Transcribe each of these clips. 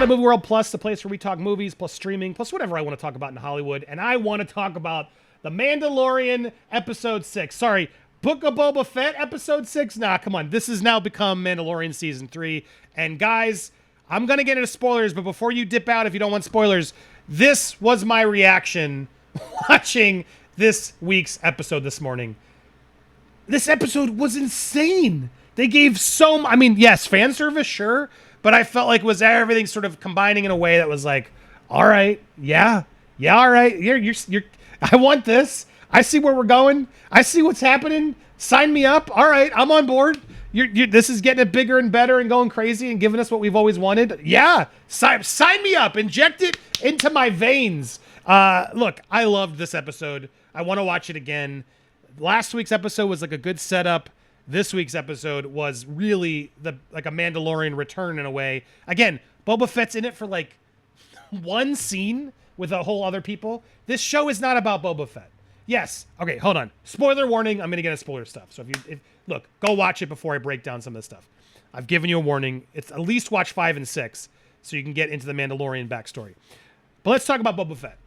to Movie World Plus, the place where we talk movies, plus streaming, plus whatever I want to talk about in Hollywood. And I want to talk about The Mandalorian Episode 6. Sorry, Book of Boba Fett Episode 6? Nah, come on. This has now become Mandalorian Season 3. And guys, I'm going to get into spoilers, but before you dip out, if you don't want spoilers, this was my reaction watching this week's episode this morning. This episode was insane. They gave I mean, yes, fan service, sure, but I felt like it was everything sort of combining in a way that was like, all right, yeah, all right, you're I want this. I see where we're going. I see what's happening. Sign me up. All right, I'm on board. This is getting it bigger and better and going crazy and giving us what we've always wanted. Yeah, sign me up. Inject it into my veins. Look, I loved this episode. I want to watch it again. Last week's episode was like a good setup. This week's episode was really like a Mandalorian return in a way. Again, Boba Fett's in it for like one scene with a whole other people. This show is not about Boba Fett. Yes. Okay, hold on. Spoiler warning. I'm going to get into spoiler stuff. So look, go watch it before I break down some of this stuff. I've given you a warning. It's at least watch 5 and 6 so you can get into the Mandalorian backstory. But let's talk about Boba Fett.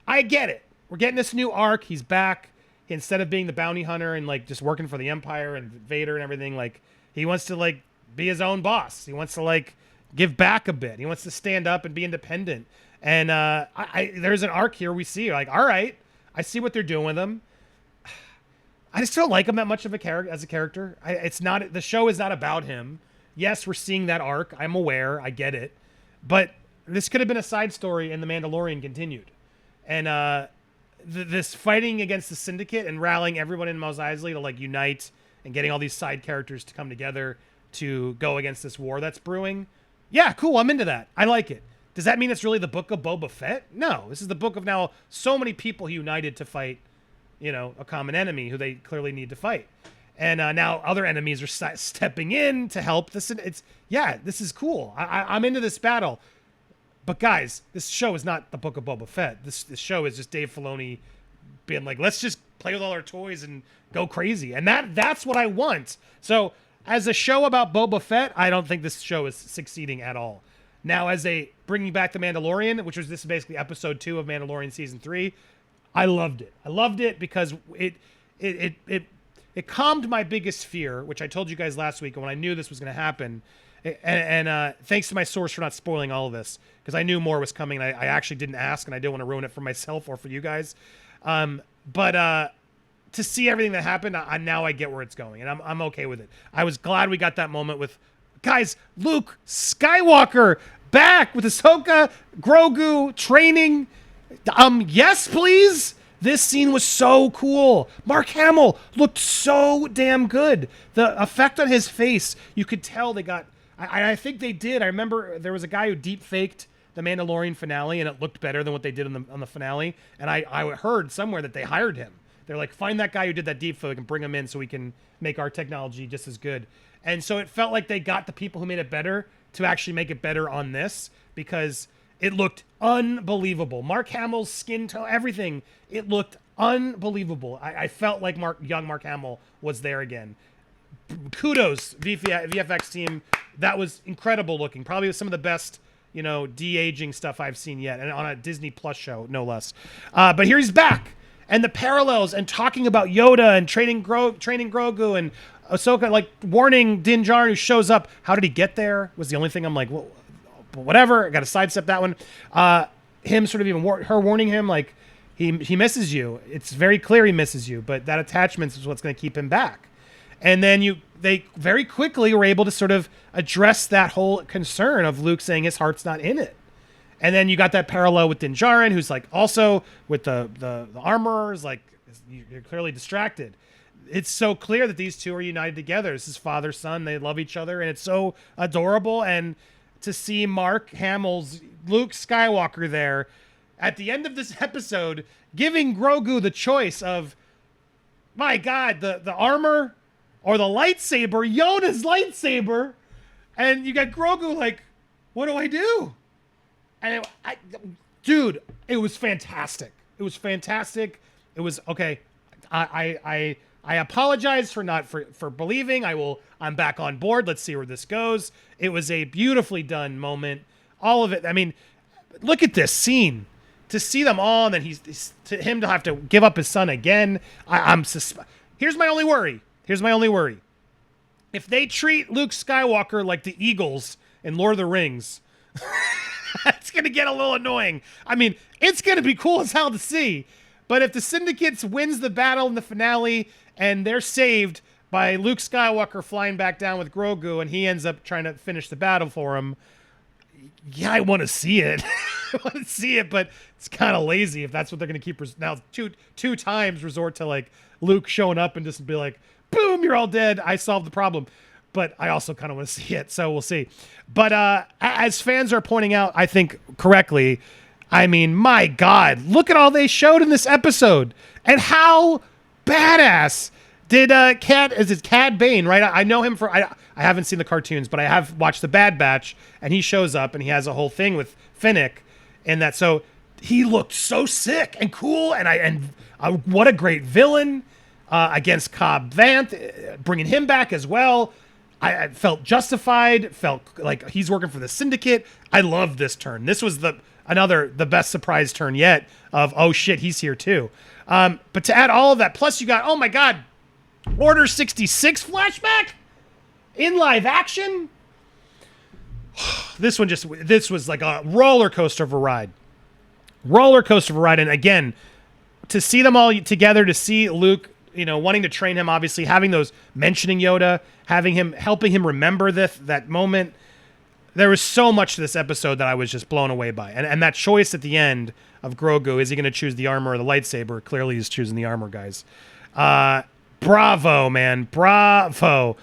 I get it. We're getting this new arc. He's back. Instead of being the bounty hunter and like just working for the Empire and Vader and everything, like he wants to like be his own boss. He wants to like give back a bit. He wants to stand up and be independent. And there's an arc here we see like, all right, I see what they're doing with him. I just don't like him that much of a character as a character. The show is not about him. Yes, we're seeing that arc. I'm aware. I get it. But this could have been a side story and The Mandalorian continued. And this fighting against the Syndicate and rallying everyone in Mos Eisley to like unite and getting all these side characters to come together to go against this war that's brewing. Yeah, cool. I'm into that. I like it. Does that mean it's really the Book of Boba Fett? No, this is the book of now so many people united to fight, a common enemy who they clearly need to fight. And now other enemies are stepping in to help. This is cool. I'm into this battle. But guys, this show is not the Book of Boba Fett. This show is just Dave Filoni being like, let's just play with all our toys and go crazy. And that's what I want. So as a show about Boba Fett, I don't think this show is succeeding at all. Now, as bringing back The Mandalorian, which was this is basically episode 2 of Mandalorian season 3, I loved it. I loved it because it calmed my biggest fear, which I told you guys last week when I knew this was going to happen. And thanks to my source for not spoiling all of this, because I knew more was coming. And I actually didn't ask, and I didn't want to ruin it for myself or for you guys. But to see everything that happened, now I get where it's going, and I'm okay with it. I was glad we got that moment with, guys, Luke Skywalker back with Ahsoka, Grogu training. Yes, please. This scene was so cool. Mark Hamill looked so damn good. The effect on his face, you could tell they got. I think they did. I remember there was a guy who deep faked the Mandalorian finale, and it looked better than what they did on the finale. And I heard somewhere that they hired him. They're like, find that guy who did that deep fake and bring him in so we can make our technology just as good. And so it felt like they got the people who made it better to actually make it better on this, because it looked unbelievable. Mark Hamill's skin tone, everything, it looked unbelievable. I felt like young Mark Hamill was there again. Kudos, VFX team. That was incredible looking. Probably some of the best, de-aging stuff I've seen yet, and on a Disney Plus show, no less. But here he's back, and the parallels, and talking about Yoda and training Grogu, and Ahsoka, like warning Din Djarin, who shows up. How did he get there? Was the only thing I'm like, well, whatever. I got to sidestep that one. Him sort of even her warning him, like he misses you. It's very clear he misses you, but that attachment is what's going to keep him back. And then they very quickly were able to sort of address that whole concern of Luke saying his heart's not in it. And then you got that parallel with Din Djarin, who's like also with the armorers, like you're clearly distracted. It's so clear that these two are united together. This is father, son. They love each other, and it's so adorable. And to see Mark Hamill's Luke Skywalker there at the end of this episode, giving Grogu the choice of, my God, the armor or the lightsaber, Yoda's lightsaber. And you got Grogu like, what do I do? And dude, it was fantastic. It was fantastic. It was okay. I I apologize for not for believing. I'm back on board. Let's see where this goes. It was a beautifully done moment. All of it. I mean, look at this scene. To see them all, and then he's to him to have to give up his son again. Here's my only worry. If they treat Luke Skywalker like the Eagles in Lord of the Rings, it's going to get a little annoying. I mean, it's going to be cool as hell to see. But if the Syndicate wins the battle in the finale and they're saved by Luke Skywalker flying back down with Grogu and he ends up trying to finish the battle for him, yeah, I want to see it. I want to see it, but it's kind of lazy if that's what they're going to keep. Now, two times resort to like Luke showing up and just be like, boom, you're all dead. I solved the problem. But I also kind of want to see it, so we'll see. But as fans are pointing out, I think correctly, I mean, my God, look at all they showed in this episode. And how badass did Cad Bane, right? I know him for, I haven't seen the cartoons, but I have watched The Bad Batch, and he shows up, and he has a whole thing with Finnick, and that, so he looked so sick and cool, and what a great villain against Cobb Vanth, bringing him back as well. I felt justified, felt like he's working for the Syndicate. I love this turn. This was the best surprise turn yet of, oh shit, he's here too. But to add all of that, plus you got, oh my God, Order 66 flashback in live action. This was like a roller coaster of a ride. And again, to see them all together, to see Luke, wanting to train him, obviously having those, mentioning Yoda, helping him remember that moment. There was so much to this episode that I was just blown away by. And that choice at the end of Grogu, is he going to choose the armor or the lightsaber? Clearly he's choosing the armor, guys. Bravo, man. Bravo.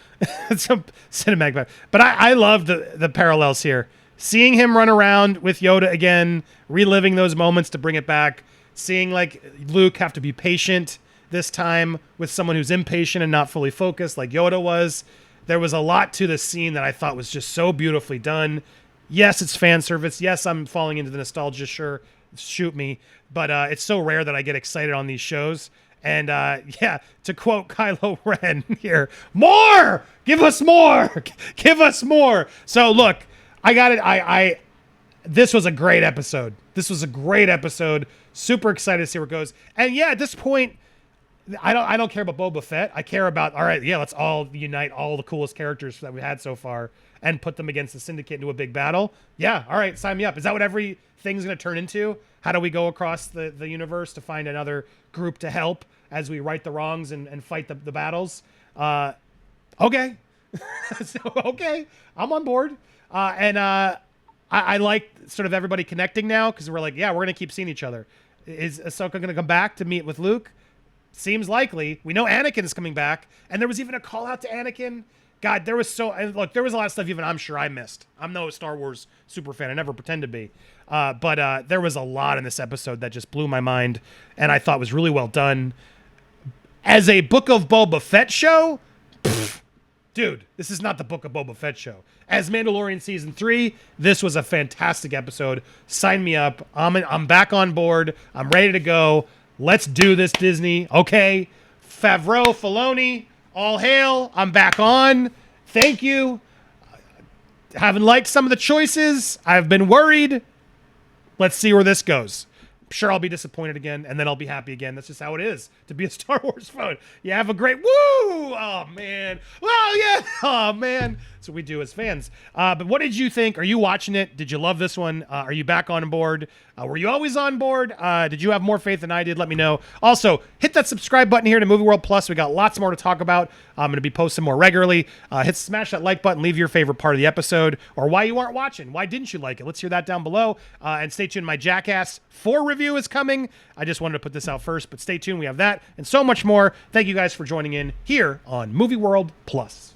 It's a cinematic. But I love the parallels here. Seeing him run around with Yoda again, reliving those moments to bring it back, seeing like Luke have to be patient this time with someone who's impatient and not fully focused like Yoda was. There was a lot to this scene that I thought was just so beautifully done. Yes, it's fan service. Yes, I'm falling into the nostalgia. Sure, shoot me. But it's so rare that I get excited on these shows. And yeah, to quote Kylo Ren here, more! Give us more! Give us more! So look, I got it. This was a great episode. Super excited to see where it goes. And yeah, at this point, I don't care about Boba Fett. I care about, all right, yeah, let's all unite all the coolest characters that we've had so far and put them against the Syndicate into a big battle. Yeah, all right, sign me up. Is that what everything's going to turn into? How do we go across the universe to find another group to help as we right the wrongs and fight the battles? Okay. So, okay, I'm on board. I like sort of everybody connecting now because we're like, yeah, we're going to keep seeing each other. Is Ahsoka going to come back to meet with Luke? Seems likely. We know Anakin is coming back, and there was even a call out to Anakin. God, there was there was a lot of stuff even I'm sure I missed. I'm no Star Wars super fan. I never pretend to be. But there was a lot in this episode that just blew my mind, and I thought was really well done. As a Book of Boba Fett show, dude, this is not the Book of Boba Fett show. As Mandalorian Season 3, this was a fantastic episode. Sign me up. I'm back on board. I'm ready to go. Let's do this, Disney. Okay. Favreau, Filoni, all hail. I'm back on. Thank you. Haven't liked some of the choices. I've been worried. Let's see where this goes. I'm sure I'll be disappointed again, and then I'll be happy again. That's just how it is to be a Star Wars fan. You have a great... Woo! Oh, man. Well, yeah. Oh, man. That's what we do as fans. But what did you think? Are you watching it? Did you love this one? Are you back on board? Were you always on board? Did you have more faith than I did? Let me know. Also, hit that subscribe button here to Movie World Plus. We got lots more to talk about. I'm going to be posting more regularly. Smash that like button. Leave your favorite part of the episode or why you aren't watching. Why didn't you like it? Let's hear that down below. And stay tuned. My Jackass 4 review is coming. I just wanted to put this out first, but stay tuned. We have that and so much more. Thank you guys for joining in here on Movie World Plus.